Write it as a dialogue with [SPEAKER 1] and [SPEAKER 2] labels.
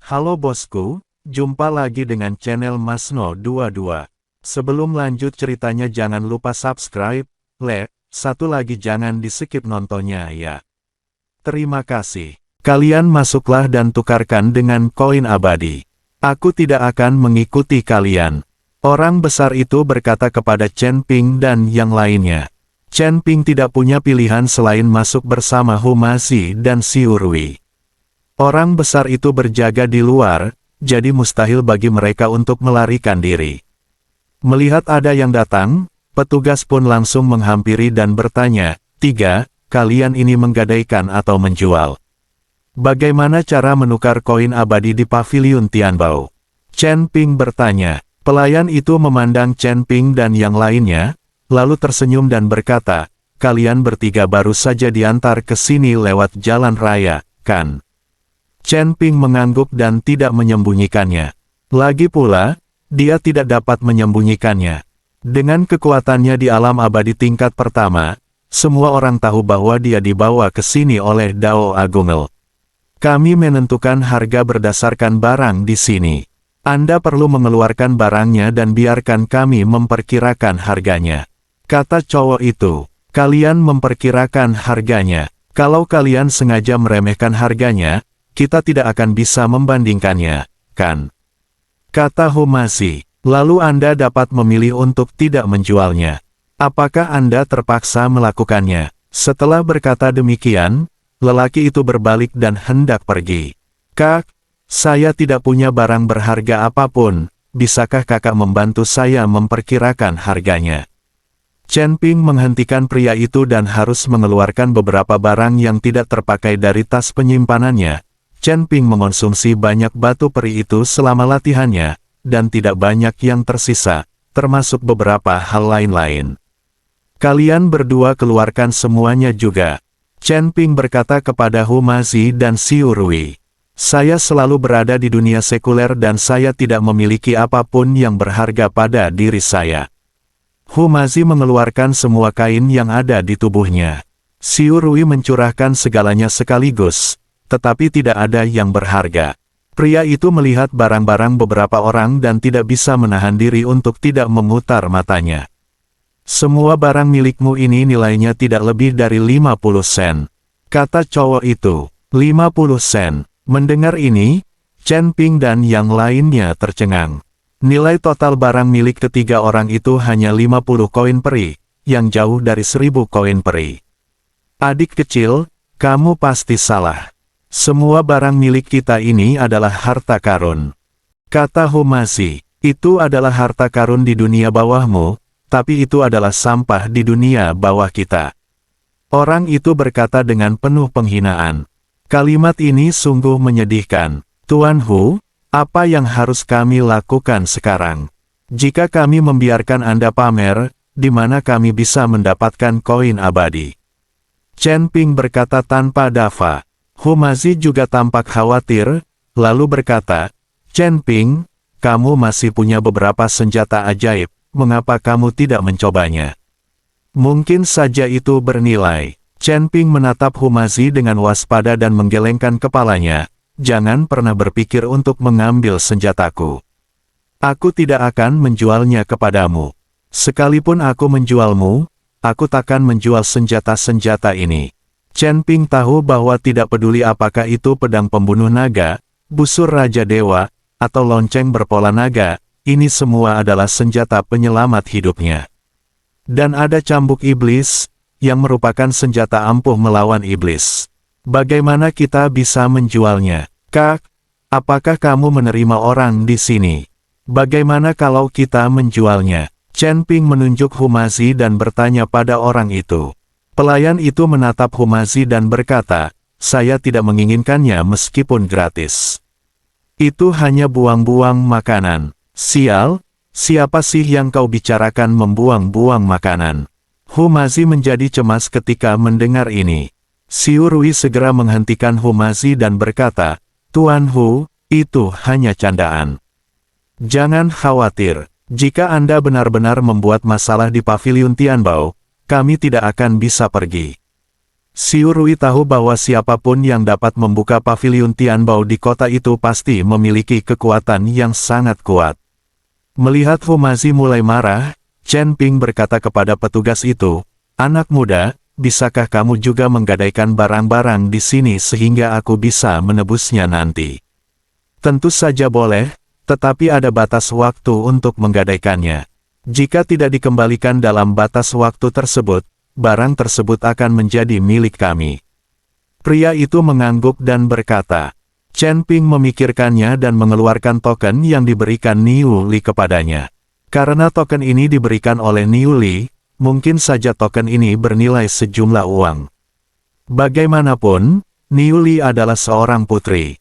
[SPEAKER 1] Halo bosku, jumpa lagi dengan channel Masno22. Sebelum lanjut ceritanya jangan lupa subscribe, like, satu lagi jangan di skip nontonnya ya. Terima kasih. Kalian masuklah dan tukarkan dengan koin abadi. Aku tidak akan mengikuti kalian. Orang besar itu berkata kepada Chen Ping dan yang lainnya. Chen Ping tidak punya pilihan selain masuk bersama Humazi dan Xiurui. Orang besar itu berjaga di luar, jadi mustahil bagi mereka untuk melarikan diri. Melihat ada yang datang, petugas pun langsung menghampiri dan bertanya, "Tiga, kalian ini menggadaikan atau menjual? Bagaimana cara menukar koin abadi di pavilion Tianbao?" Chen Ping bertanya. Pelayan itu memandang Chen Ping dan yang lainnya, lalu tersenyum dan berkata, "Kalian bertiga baru saja diantar ke sini lewat jalan raya, kan?" Chen Ping mengangguk dan tidak menyembunyikannya. Lagi pula, dia tidak dapat menyembunyikannya. Dengan kekuatannya di alam abadi tingkat pertama, semua orang tahu bahwa dia dibawa ke sini oleh Dao Agungel. Kami menentukan harga berdasarkan barang di sini. Anda perlu mengeluarkan barangnya dan biarkan kami memperkirakan harganya. Kata cowok itu, "Kalian memperkirakan harganya. Kalau kalian sengaja meremehkan harganya, kita tidak akan bisa membandingkannya, kan?" Kata Humazi, "Lalu Anda dapat memilih untuk tidak menjualnya. Apakah Anda terpaksa melakukannya?" Setelah berkata demikian, lelaki itu berbalik dan hendak pergi. "Kak, saya tidak punya barang berharga apapun, bisakah kakak membantu saya memperkirakan harganya?" Chen Ping menghentikan pria itu dan harus mengeluarkan beberapa barang yang tidak terpakai dari tas penyimpanannya. Chen Ping mengonsumsi banyak batu peri itu selama latihannya, dan tidak banyak yang tersisa, termasuk beberapa hal lain-lain. "Kalian berdua keluarkan semuanya juga," Chen Ping berkata kepada Humazi dan Xiurui. "Saya selalu berada di dunia sekuler dan saya tidak memiliki apapun yang berharga pada diri saya." Humazi mengeluarkan semua kain yang ada di tubuhnya. Xiurui mencurahkan segalanya sekaligus, tetapi tidak ada yang berharga. Pria itu melihat barang-barang beberapa orang dan tidak bisa menahan diri untuk tidak memutar matanya. "Semua barang milikmu ini nilainya tidak lebih dari 50 sen. Kata cowok itu. 50 sen. Mendengar ini, Chen Ping dan yang lainnya tercengang. Nilai total barang milik ketiga orang itu hanya 50 koin peri, yang jauh dari 1000 koin peri. "Adik kecil, kamu pasti salah. Semua barang milik kita ini adalah harta karun," kata Humazi. "Itu adalah harta karun di dunia bawahmu, tapi itu adalah sampah di dunia bawah kita." Orang itu berkata dengan penuh penghinaan. Kalimat ini sungguh menyedihkan. "Tuan Hu, apa yang harus kami lakukan sekarang? Jika kami membiarkan Anda pamer, di mana kami bisa mendapatkan koin abadi?" Chen Ping berkata tanpa dava. Humazi juga tampak khawatir, lalu berkata, "Chen Ping, kamu masih punya beberapa senjata ajaib, mengapa kamu tidak mencobanya? Mungkin saja itu bernilai." Chen Ping menatap Humazi dengan waspada dan menggelengkan kepalanya, "Jangan pernah berpikir untuk mengambil senjataku. Aku tidak akan menjualnya kepadamu. Sekalipun aku menjualmu, aku takkan menjual senjata-senjata ini." Chen Ping tahu bahwa tidak peduli apakah itu pedang pembunuh naga, busur Raja Dewa, atau lonceng berpola naga, ini semua adalah senjata penyelamat hidupnya. Dan ada cambuk iblis, yang merupakan senjata ampuh melawan iblis. Bagaimana kita bisa menjualnya? "Kak, apakah kamu menerima orang di sini? Bagaimana kalau kita menjualnya?" Chen Ping menunjuk Humazi dan bertanya pada orang itu. Pelayan itu menatap Humazi dan berkata, "Saya tidak menginginkannya meskipun gratis. Itu hanya buang-buang makanan." "Sial, siapa sih yang kau bicarakan membuang-buang makanan?" Humazi menjadi cemas ketika mendengar ini. Xiurui segera menghentikan Humazi dan berkata, "Tuan Hu, itu hanya candaan. Jangan khawatir, jika Anda benar-benar membuat masalah di pavilion Tianbao, kami tidak akan bisa pergi." Xiu Rui tahu bahwa siapapun yang dapat membuka paviliun Tianbao di kota itu pasti memiliki kekuatan yang sangat kuat. Melihat Fu Mazi mulai marah, Chen Ping berkata kepada petugas itu, "Anak muda, bisakah kamu juga menggadaikan barang-barang di sini sehingga aku bisa menebusnya nanti?" "Tentu saja boleh, tetapi ada batas waktu untuk menggadaikannya. Jika tidak dikembalikan dalam batas waktu tersebut, barang tersebut akan menjadi milik kami." Pria itu mengangguk dan berkata. Chen Ping memikirkannya dan mengeluarkan token yang diberikan Niu Li kepadanya. Karena token ini diberikan oleh Niu Li, mungkin saja token ini bernilai sejumlah uang. Bagaimanapun, Niu Li adalah seorang putri.